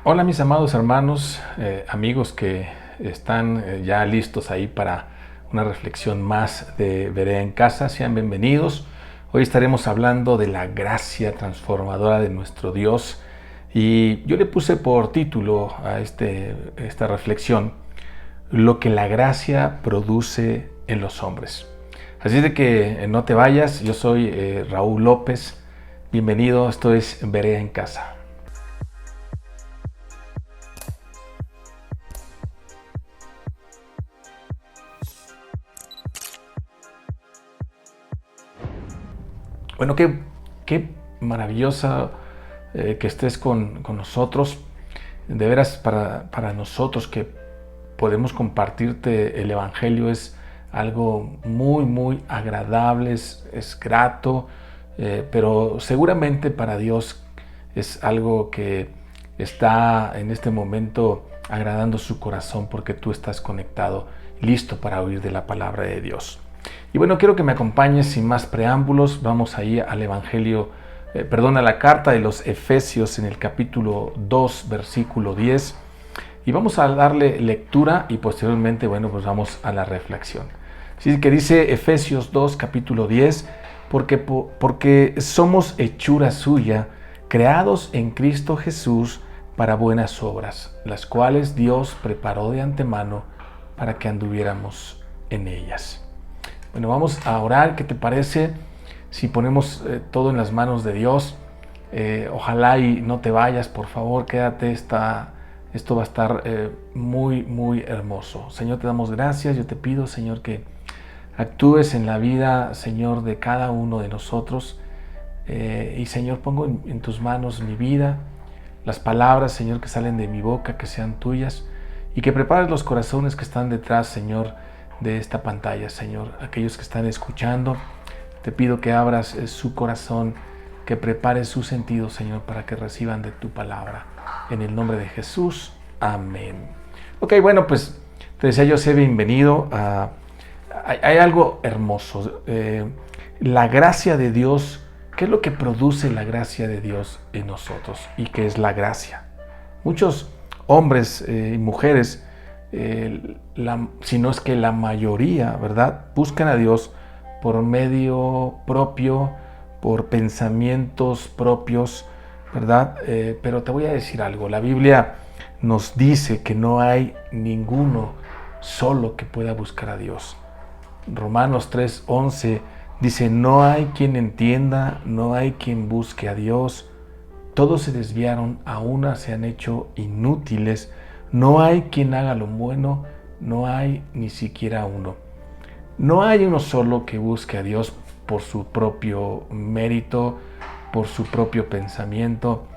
Hola mis amados hermanos, amigos que están ya listos ahí para una reflexión más de Berea en Casa, sean bienvenidos. Hoy estaremos hablando de la gracia transformadora de nuestro Dios y yo le puse por título a esta reflexión, lo que la gracia produce en los hombres. Así de que no te vayas, yo soy Raúl López, bienvenido, esto es Berea en Casa. Bueno, qué maravillosa que estés con nosotros. De veras, para nosotros que podemos compartirte el Evangelio es algo muy agradable, es grato, pero seguramente para Dios es algo que está en este momento agradando su corazón porque tú estás conectado, listo para oír de la palabra de Dios. Y bueno, quiero que me acompañes sin más preámbulos. Vamos ahí al Evangelio, a la carta de los Efesios en el capítulo 2, versículo 10. Y vamos a darle lectura y posteriormente, bueno, pues vamos a la reflexión. Así que dice Efesios 2, capítulo 10, porque somos hechura suya, creados en Cristo Jesús para buenas obras, las cuales Dios preparó de antemano para que anduviéramos en ellas. Bueno, vamos a orar. ¿Qué te parece si ponemos todo en las manos de Dios? Ojalá y no te vayas, por favor, quédate. Esto va a estar muy hermoso. Señor, te damos gracias. Yo te pido, Señor, que actúes en la vida, Señor, de cada uno de nosotros. Y, Señor, pongo en tus manos mi vida, las palabras, Señor, que salen de mi boca, que sean tuyas. Y que prepares los corazones que están detrás, Señor, de esta pantalla, Señor. Aquellos que están escuchando, te pido que abras su corazón, que prepares su sentido, Señor, para que reciban de tu palabra. En el nombre de Jesús, amén. Ok, bueno, pues te decía yo, sé bienvenido. Hay algo hermoso. La gracia de Dios, ¿qué es lo que produce la gracia de Dios en nosotros? ¿Y qué es la gracia? Muchos hombres y mujeres, si no es que la mayoría, ¿verdad?, buscan a Dios por medio propio, por pensamientos propios, ¿verdad? Pero te voy a decir algo, la Biblia nos dice que no hay ninguno solo que pueda buscar a Dios. Romanos 3:11 dice, no hay quien entienda, no hay quien busque a Dios. Todos se desviaron, a una se han hecho inútiles. No hay quien haga lo bueno, no hay ni siquiera uno. No hay uno solo que busque a Dios por su propio mérito, por su propio pensamiento.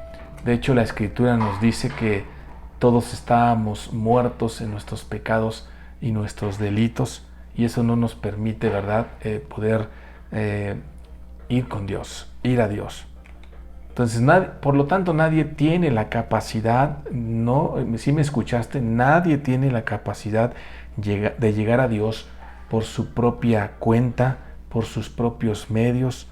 De hecho, la Escritura nos dice que todos estábamos muertos en nuestros pecados y nuestros delitos, y eso no nos permite, ¿verdad?, poder ir con Dios, ir a Dios. Entonces, por lo tanto, nadie tiene la capacidad, no, si me escuchaste, nadie tiene la capacidad de llegar a Dios por su propia cuenta, por sus propios medios.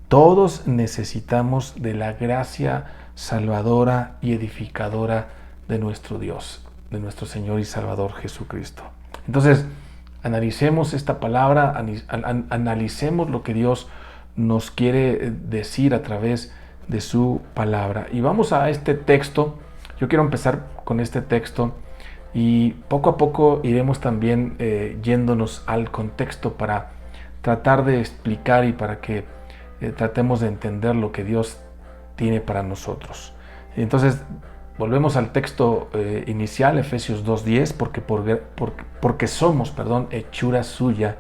Todos necesitamos de la gracia salvadora y edificadora de nuestro Dios, de nuestro Señor y Salvador Jesucristo. Entonces, analicemos esta palabra, analicemos lo que Dios nos quiere decir a través de su palabra. Y vamos a este texto. Yo quiero empezar con este texto y poco a poco iremos también yéndonos al contexto para tratar de explicar y para que tratemos de entender lo que Dios tiene para nosotros. Entonces, volvemos al texto inicial, Efesios 2:10, porque somos, hechura suya,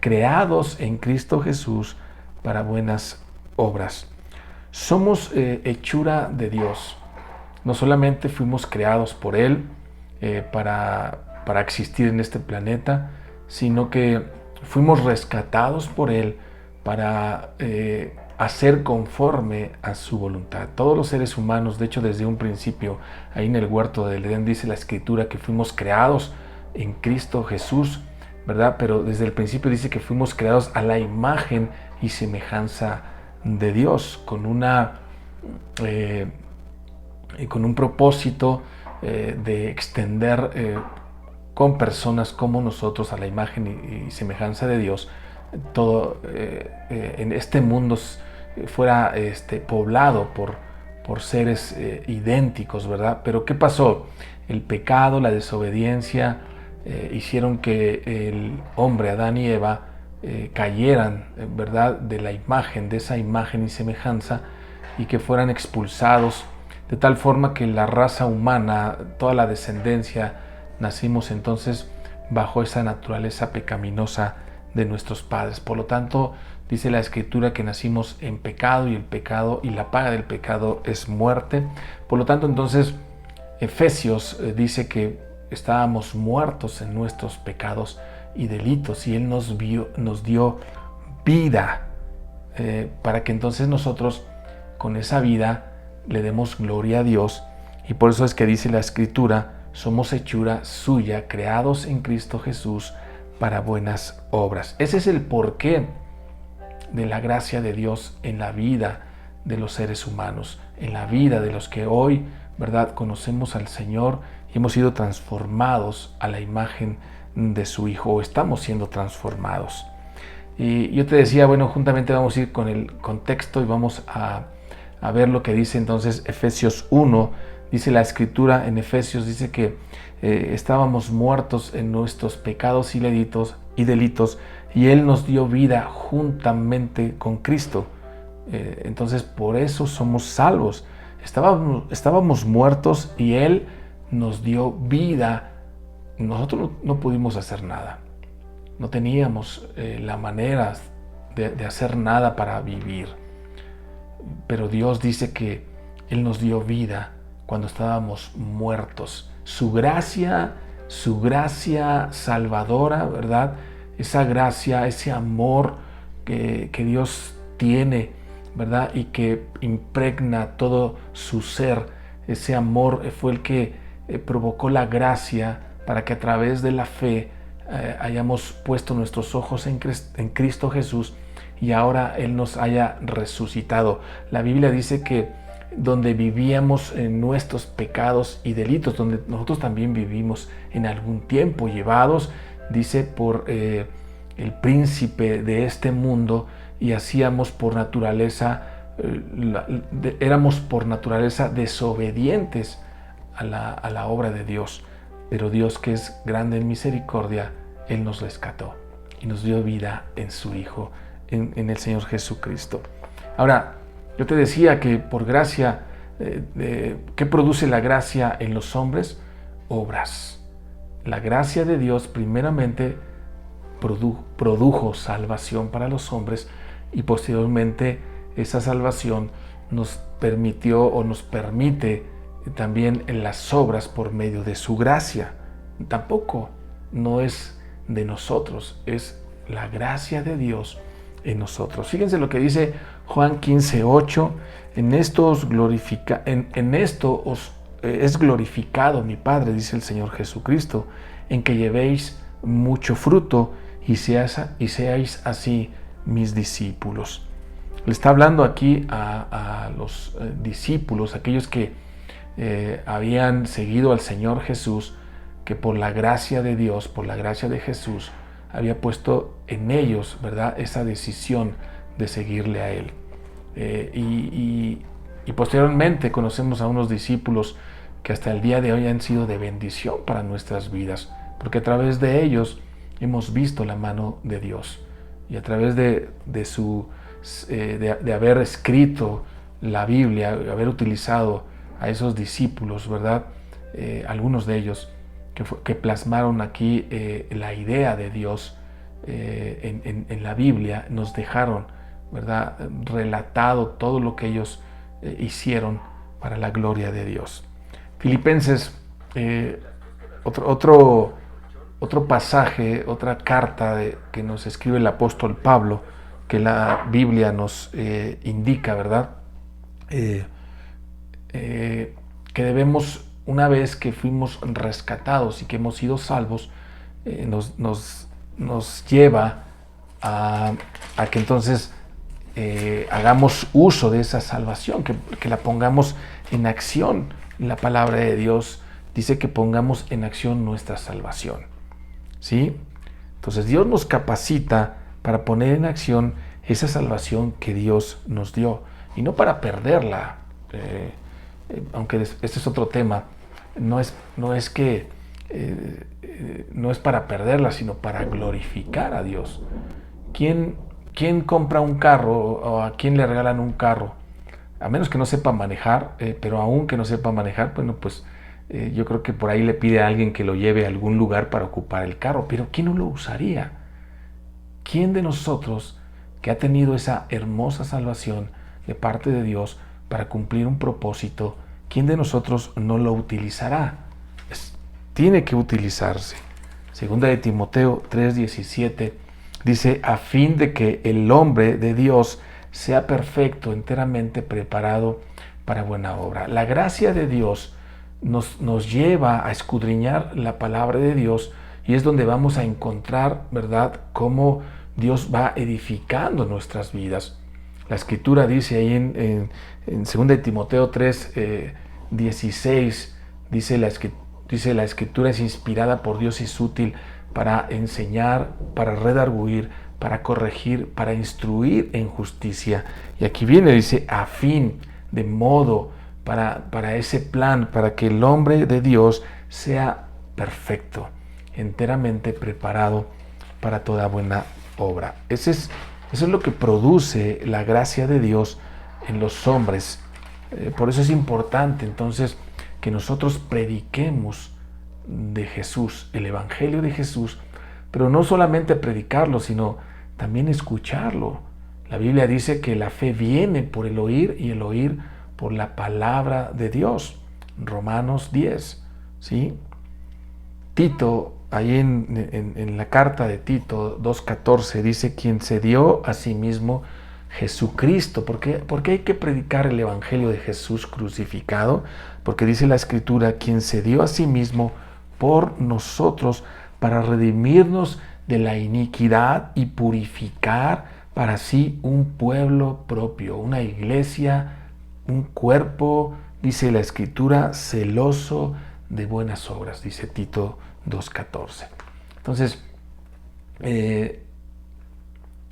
creados en Cristo Jesús para buenas obras. Somos hechura de Dios. No solamente fuimos creados por Él para existir en este planeta, sino que fuimos rescatados por Él para hacer conforme a su voluntad. Todos los seres humanos, de hecho desde un principio, ahí en el huerto del Edén dice la Escritura que fuimos creados en Cristo Jesús, ¿verdad? Pero desde el principio dice que fuimos creados a la imagen y semejanza de Dios, con una y con un propósito de extender con personas como nosotros a la imagen y semejanza de Dios, todo en este mundo fuera poblado por seres idénticos, ¿verdad? Pero ¿qué pasó? El pecado, la desobediencia hicieron que el hombre, Adán y Eva, cayeran, ¿verdad?, de la imagen, de esa imagen y semejanza, y que fueran expulsados, de tal forma que la raza humana, toda la descendencia, nacimos entonces bajo esa naturaleza pecaminosa de nuestros padres. Por lo tanto, dice la Escritura que nacimos en pecado, y el pecado y la paga del pecado es muerte. Por lo tanto, entonces, Efesios dice que estábamos muertos en nuestros pecados y delitos, y Él nos dio vida para que entonces nosotros con esa vida le demos gloria a Dios. Y por eso es que dice la Escritura: somos hechura suya, creados en Cristo Jesús para buenas obras. Ese es el porqué de la gracia de Dios en la vida de los seres humanos, en la vida de los que hoy, ¿verdad?, conocemos al Señor y hemos sido transformados a la imagen de su Hijo, o estamos siendo transformados. Y yo te decía, bueno, juntamente vamos a ir con el contexto y vamos a ver lo que dice entonces Efesios 1. Dice la Escritura en Efesios, dice que estábamos muertos en nuestros pecados y delitos, y Él nos dio vida juntamente con Cristo. Entonces por eso somos salvos. Estábamos muertos y Él nos dio vida. Nosotros no pudimos hacer nada. No teníamos la manera de hacer nada para vivir. Pero Dios dice que Él nos dio vida cuando estábamos muertos. Su gracia salvadora, ¿verdad? Esa gracia, ese amor que Dios tiene, ¿verdad?, y que impregna todo su ser. Ese amor fue el que provocó la gracia para que a través de la fe hayamos puesto nuestros ojos en Cristo Jesús, y ahora Él nos haya resucitado. La Biblia dice que donde vivíamos en nuestros pecados y delitos, donde nosotros también vivimos en algún tiempo, llevados, dice, por el príncipe de este mundo, y hacíamos por naturaleza, éramos por naturaleza desobedientes a la obra de Dios. Pero Dios, que es grande en misericordia, Él nos rescató y nos dio vida en su Hijo, en el Señor Jesucristo. Ahora, yo te decía que por gracia, ¿qué produce la gracia en los hombres? Obras. La gracia de Dios primeramente produjo salvación para los hombres, y posteriormente esa salvación nos permitió o nos permite también en las obras por medio de su gracia. Tampoco no es de nosotros, es la gracia de Dios en nosotros. Fíjense lo que dice Juan 15:8: en esto es glorificado mi Padre, dice el Señor Jesucristo, en que llevéis mucho fruto y seáis así mis discípulos. Le está hablando aquí a los discípulos, aquellos que habían seguido al Señor Jesús, que por la gracia de Dios, por la gracia de Jesús, había puesto en ellos, ¿verdad?, esa decisión de seguirle a Él. Y posteriormente conocemos a unos discípulos que hasta el día de hoy han sido de bendición para nuestras vidas, porque a través de ellos hemos visto la mano de Dios, y a través de haber escrito la Biblia, haber utilizado a esos discípulos, ¿verdad?, algunos de ellos que plasmaron aquí la idea de Dios en la Biblia, nos dejaron, ¿verdad?, relatado todo lo que ellos hicieron para la gloria de Dios. Filipenses, otro pasaje, otra carta que nos escribe el apóstol Pablo, que la Biblia nos indica, ¿verdad?, que debemos, una vez que fuimos rescatados y que hemos sido salvos, nos lleva a que entonces hagamos uso de esa salvación, que la pongamos en acción, la palabra de Dios dice que pongamos en acción nuestra salvación, ¿sí? Entonces Dios nos capacita para poner en acción esa salvación que Dios nos dio, y no para perderla, aunque este es otro tema. No es para perderla, sino para glorificar a Dios. ¿Quién compra un carro o a quién le regalan un carro? A menos que no sepa manejar, pero aún que no sepa manejar, bueno, pues yo creo que por ahí le pide a alguien que lo lleve a algún lugar para ocupar el carro. Pero ¿quién no lo usaría? ¿Quién de nosotros que ha tenido esa hermosa salvación de parte de Dios para cumplir un propósito, quién de nosotros no lo utilizará? Tiene que utilizarse. Segunda de Timoteo 3:17 dice: a fin de que el hombre de Dios sea perfecto, enteramente preparado para buena obra. La gracia de Dios nos lleva a escudriñar la palabra de Dios, y es donde vamos a encontrar, ¿verdad?, cómo Dios va edificando nuestras vidas. La Escritura dice ahí en 2 de Timoteo 3:16, dice la Escritura es inspirada por Dios y es útil para enseñar, para redarguir, para corregir, para instruir en justicia. Y aquí viene, dice, a fin, de modo, para ese plan, para que el hombre de Dios sea perfecto, enteramente preparado para toda buena obra. Eso es lo que produce la gracia de Dios en los hombres. Por eso es importante entonces que nosotros prediquemos de Jesús, el Evangelio de Jesús, pero no solamente predicarlo, sino también escucharlo. La Biblia dice que la fe viene por el oír y el oír por la palabra de Dios. Romanos 10, ¿sí? Tito, ahí en la carta de Tito 2:14 dice: quien se dio a sí mismo Jesucristo. ¿Por qué hay que predicar el Evangelio de Jesús crucificado? Porque dice la Escritura: quien se dio a sí mismo por nosotros para redimirnos de la iniquidad y purificar para sí un pueblo propio, una iglesia, un cuerpo, dice la Escritura, celoso de buenas obras, dice Tito 2:14. Entonces,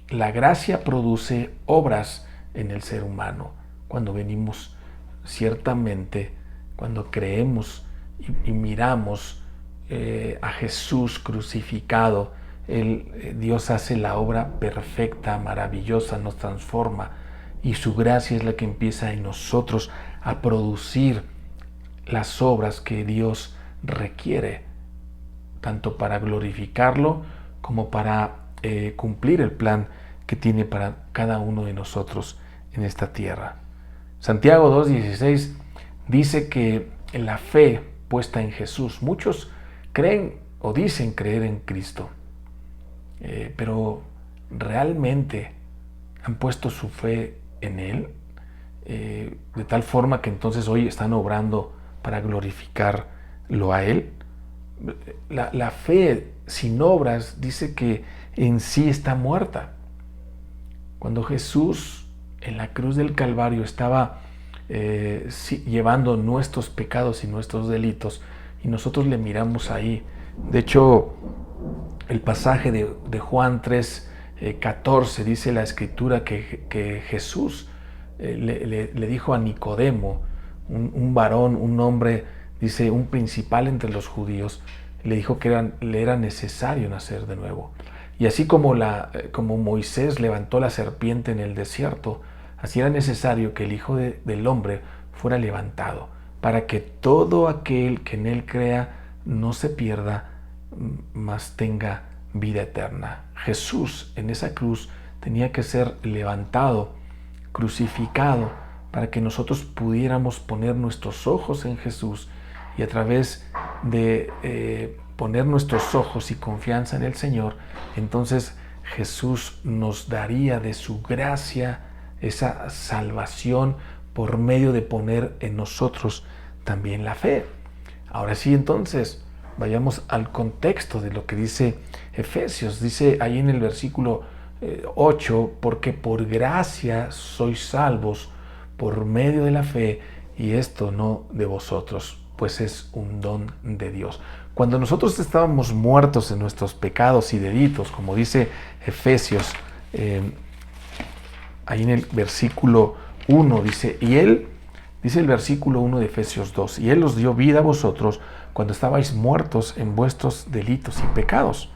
la gracia produce obras en el ser humano cuando venimos, ciertamente, cuando creemos y miramos a Jesús crucificado. Dios hace la obra perfecta, maravillosa, nos transforma, y su gracia es la que empieza en nosotros a producir las obras que Dios requiere, tanto para glorificarlo como para cumplir el plan que tiene para cada uno de nosotros en esta tierra. Santiago 2:16 dice que la fe puesta en Jesús, muchos creen o dicen creer en Cristo, pero ¿realmente han puesto su fe en Él? De tal forma que entonces hoy están obrando para glorificarlo a Él. La fe sin obras dice que en sí está muerta. Cuando Jesús en la cruz del Calvario estaba llevando nuestros pecados y nuestros delitos, y nosotros le miramos ahí. De hecho, el pasaje de Juan 3:14 dice la Escritura que Jesús le dijo a Nicodemo, un varón, un hombre, dice, un principal entre los judíos, le dijo que le era necesario nacer de nuevo. Y así como Moisés levantó la serpiente en el desierto, así era necesario que el Hijo del Hombre fuera levantado, para que todo aquel que en Él crea no se pierda, mas tenga vida eterna. Jesús en esa cruz tenía que ser levantado, crucificado, para que nosotros pudiéramos poner nuestros ojos en Jesús, y a través de poner nuestros ojos y confianza en el Señor, entonces Jesús nos daría de su gracia esa salvación por medio de poner en nosotros también la fe. Ahora sí, entonces, vayamos al contexto de lo que dice Efesios. Dice ahí en el versículo 8, porque por gracia sois salvos por medio de la fe, y esto no de vosotros, pues es un don de Dios. Cuando nosotros estábamos muertos en nuestros pecados y delitos, como dice Efesios, ahí en el versículo 1, dice el versículo 1 de Efesios 2, y Él os dio vida a vosotros cuando estabais muertos en vuestros delitos y pecados,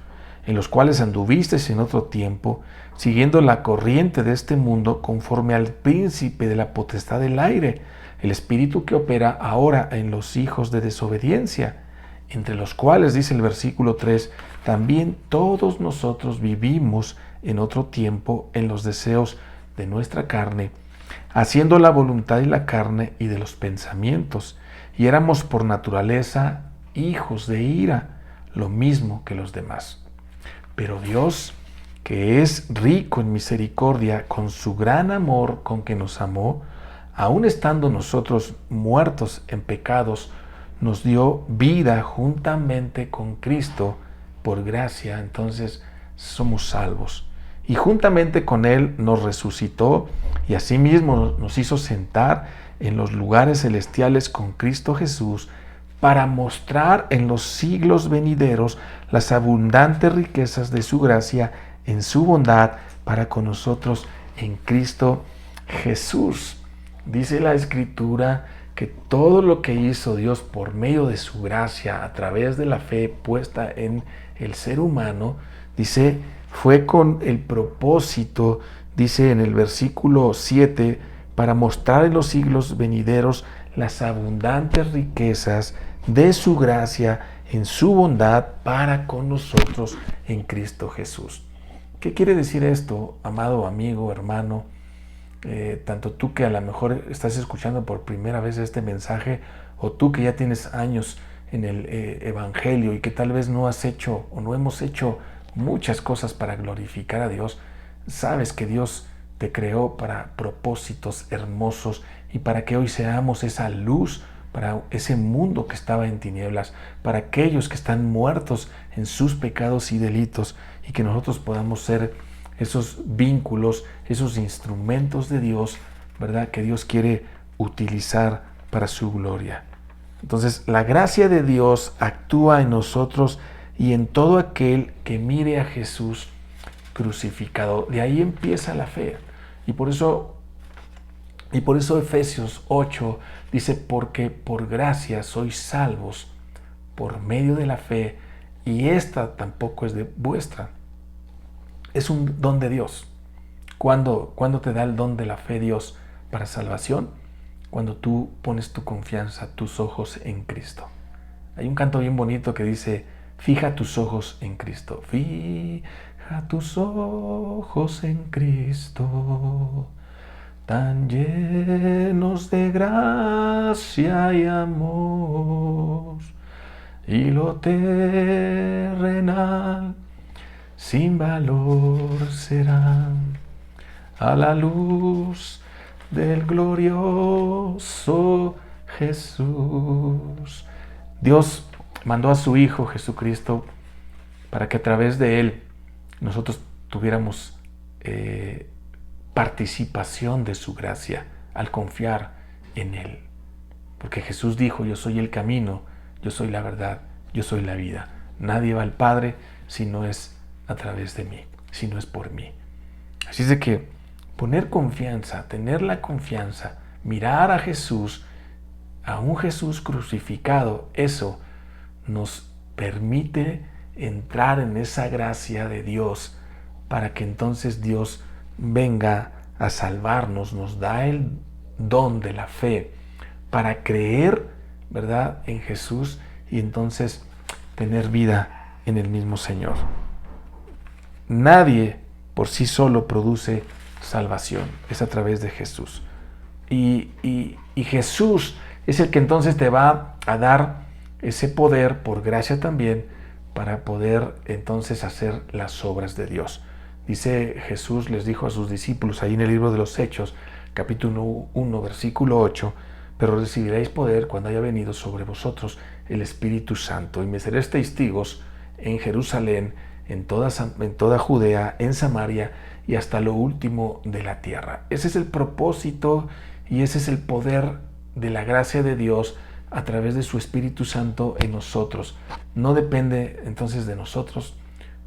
en los cuales anduvisteis en otro tiempo, siguiendo la corriente de este mundo, conforme al príncipe de la potestad del aire, el espíritu que opera ahora en los hijos de desobediencia, entre los cuales, dice el versículo 3, también todos nosotros vivimos en otro tiempo en los deseos de nuestra carne, haciendo la voluntad de la carne y de los pensamientos, y éramos por naturaleza hijos de ira, lo mismo que los demás. Pero Dios, que es rico en misericordia, con su gran amor con que nos amó, aun estando nosotros muertos en pecados, nos dio vida juntamente con Cristo. Por gracia, entonces, somos salvos. Y juntamente con Él nos resucitó y asimismo nos hizo sentar en los lugares celestiales con Cristo Jesús, para mostrar en los siglos venideros las abundantes riquezas de su gracia en su bondad para con nosotros en Cristo Jesús. Dice la Escritura que todo lo que hizo Dios por medio de su gracia, a través de la fe puesta en el ser humano, dice, fue con el propósito, dice en el versículo 7, para mostrar en los siglos venideros las abundantes riquezas de su gracia en su bondad para con nosotros en Cristo Jesús. ¿Qué quiere decir esto, amado amigo, hermano? Tanto tú que a lo mejor estás escuchando por primera vez este mensaje, o tú que ya tienes años en el Evangelio y que tal vez no has hecho o no hemos hecho muchas cosas para glorificar a Dios, sabes que Dios te creó para propósitos hermosos y para que hoy seamos esa luz para ese mundo que estaba en tinieblas, para aquellos que están muertos en sus pecados y delitos, y que nosotros podamos ser esos vínculos, esos instrumentos de Dios, ¿verdad? Que Dios quiere utilizar para su gloria. Entonces, la gracia de Dios actúa en nosotros y en todo aquel que mire a Jesús crucificado. De ahí empieza la fe. Y por eso Efesios 8 dice, porque por gracia sois salvos por medio de la fe, y esta tampoco es de vuestra. Es un don de Dios. ¿Cuándo te da el don de la fe Dios para salvación? Cuando tú pones tu confianza, tus ojos en Cristo. Hay un canto bien bonito que dice, fija tus ojos en Cristo. Fija tus ojos en Cristo, tan llenos de gracia y amor, y lo terrenal sin valor serán a la luz del glorioso Jesús. Dios mandó a su Hijo Jesucristo para que a través de Él nosotros tuviéramos participación de su gracia al confiar en Él. Porque Jesús dijo, yo soy el camino, yo soy la verdad, yo soy la vida. Nadie va al Padre si no es a través de mí, si no es por mí. Así es de que poner confianza, tener la confianza, mirar a Jesús, a un Jesús crucificado, eso nos permite entrar en esa gracia de Dios para que entonces Dios venga a salvarnos, nos da el don de la fe para creer, ¿verdad?, en Jesús y entonces tener vida en el mismo Señor. Nadie por sí solo produce salvación, es a través de Jesús. Y Jesús es el que entonces te va a dar ese poder, por gracia también, para poder entonces hacer las obras de Dios. Dice Jesús, les dijo a sus discípulos ahí en el libro de los Hechos, capítulo 1, versículo 8, pero recibiréis poder cuando haya venido sobre vosotros el Espíritu Santo, y me seréis testigos en Jerusalén, en toda Judea, en Samaria y hasta lo último de la tierra. Ese es el propósito y ese es el poder de la gracia de Dios a través de su Espíritu Santo en nosotros. No depende entonces de nosotros,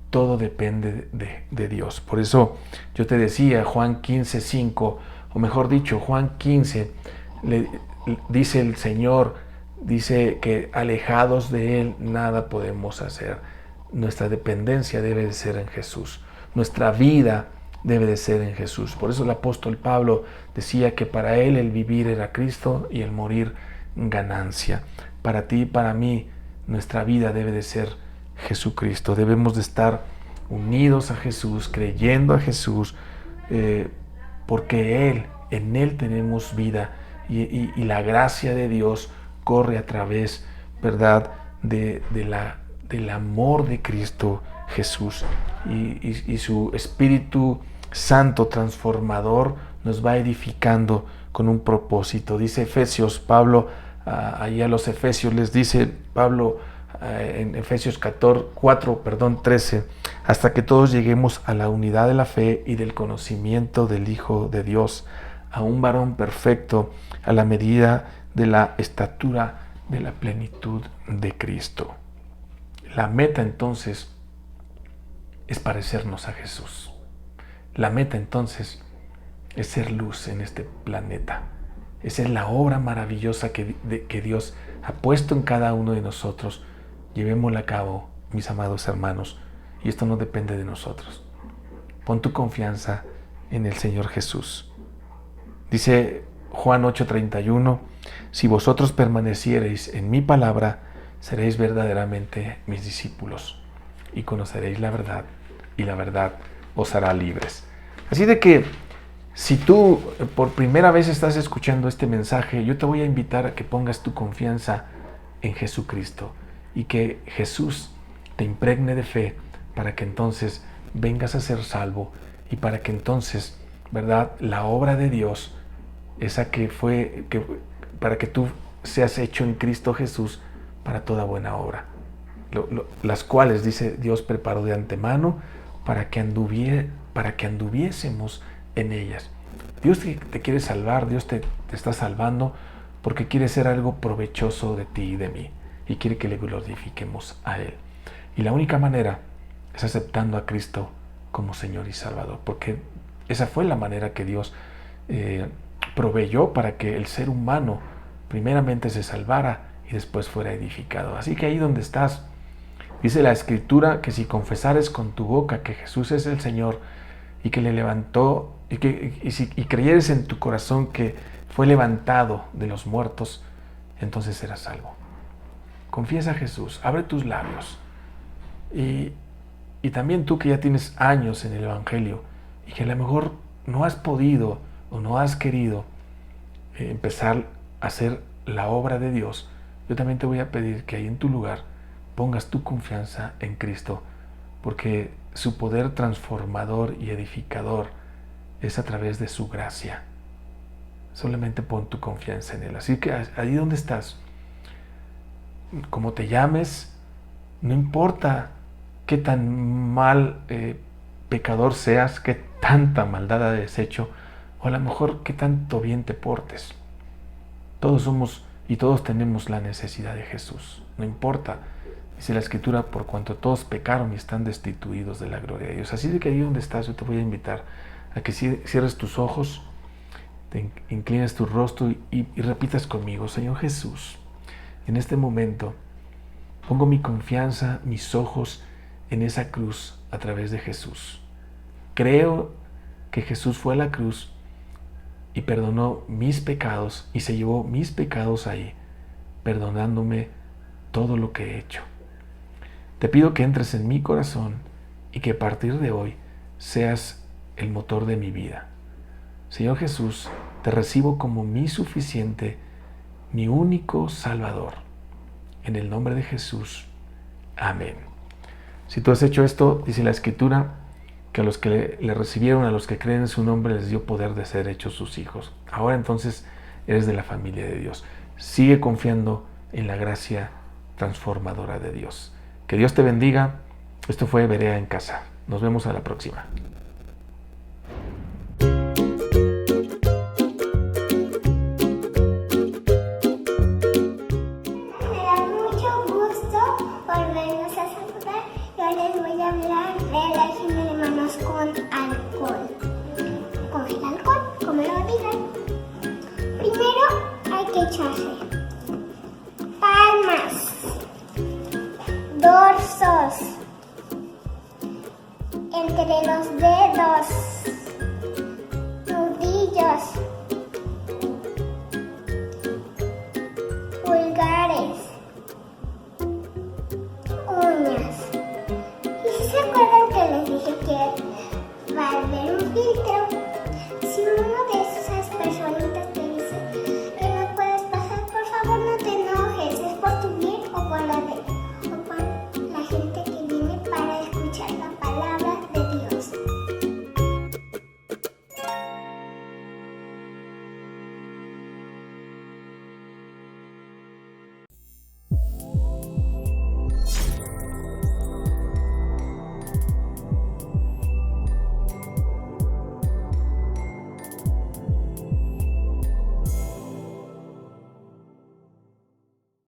todo depende de Dios. Por eso yo te decía, Juan 15:5, o mejor dicho, Juan 15, dice el Señor, dice que alejados de Él nada podemos hacer. Nuestra dependencia debe de ser en Jesús. Nuestra vida debe de ser en Jesús. Por eso el apóstol Pablo decía que para él el vivir era Cristo y el morir ganancia. Para ti y para mí nuestra vida debe de ser Jesucristo. Debemos de estar unidos a Jesús, creyendo a Jesús, porque en Él tenemos vida y la gracia de Dios corre a través, ¿verdad?, del amor de Cristo Jesús y su Espíritu Santo transformador nos va edificando con un propósito. Dice Efesios, Pablo, ahí a los Efesios les dice Pablo en Efesios 13, hasta que todos lleguemos a la unidad de la fe y del conocimiento del Hijo de Dios, a un varón perfecto, a la medida de la estatura de la plenitud de Cristo. La meta entonces es parecernos a Jesús. La meta entonces es ser luz en este planeta. Esa es la obra maravillosa que Dios ha puesto en cada uno de nosotros. Llevémosla a cabo, mis amados hermanos, y esto no depende de nosotros. Pon tu confianza en el Señor Jesús. Dice Juan 8:31, si vosotros permaneciereis en mi palabra, seréis verdaderamente mis discípulos y conoceréis la verdad, y la verdad os hará libres. Así de que si tú por primera vez estás escuchando este mensaje, yo te voy a invitar a que pongas tu confianza en Jesucristo y que Jesús te impregne de fe para que entonces vengas a ser salvo y para que entonces, ¿verdad?, la obra de Dios, esa para que tú seas hecho en Cristo Jesús para toda buena obra, las cuales, dice Dios, preparó de antemano para que anduviésemos en ellas. Dios te quiere salvar, Dios te está salvando porque quiere hacer algo provechoso de ti y de mí y quiere que le glorifiquemos a Él. Y la única manera es aceptando a Cristo como Señor y Salvador, porque esa fue la manera que Dios proveyó para que el ser humano primeramente se salvara y después fuera edificado. Así que ahí donde estás, dice la Escritura que si confesares con tu boca que Jesús es el Señor y que le levantó, y creyeres en tu corazón que fue levantado de los muertos, entonces serás salvo. Confiesa a Jesús, abre tus labios. Y también tú que ya tienes años en el Evangelio y que a lo mejor no has podido o no has querido empezar a hacer la obra de Dios, yo también te voy a pedir que ahí en tu lugar pongas tu confianza en Cristo, porque su poder transformador y edificador es a través de su gracia. Solamente pon tu confianza en Él. Así que ahí donde estás, como te llames, no importa qué tan mal pecador seas, qué tanta maldad has hecho, o a lo mejor qué tanto bien te portes. Todos somos y todos tenemos la necesidad de Jesús. No importa. Dice la Escritura, por cuanto todos pecaron y están destituidos de la gloria de Dios. Así de que ahí donde estás, yo te voy a invitar a que cierres tus ojos, te inclines tu rostro y repitas conmigo: Señor Jesús, en este momento pongo mi confianza, mis ojos en esa cruz a través de Jesús. Creo que Jesús fue a la cruz y perdonó mis pecados y se llevó mis pecados ahí, perdonándome todo lo que he hecho. Te pido que entres en mi corazón y que a partir de hoy seas el motor de mi vida. Señor Jesús, te recibo como mi suficiente, mi único Salvador. En el nombre de Jesús. Amén. Si tú has hecho esto, dice la Escritura, que a los que le recibieron, a los que creen en su nombre, les dio poder de ser hechos sus hijos. Ahora entonces eres de la familia de Dios. Sigue confiando en la gracia transformadora de Dios. Que Dios te bendiga. Esto fue Berea en Casa. Nos vemos a la próxima. entre los dedos.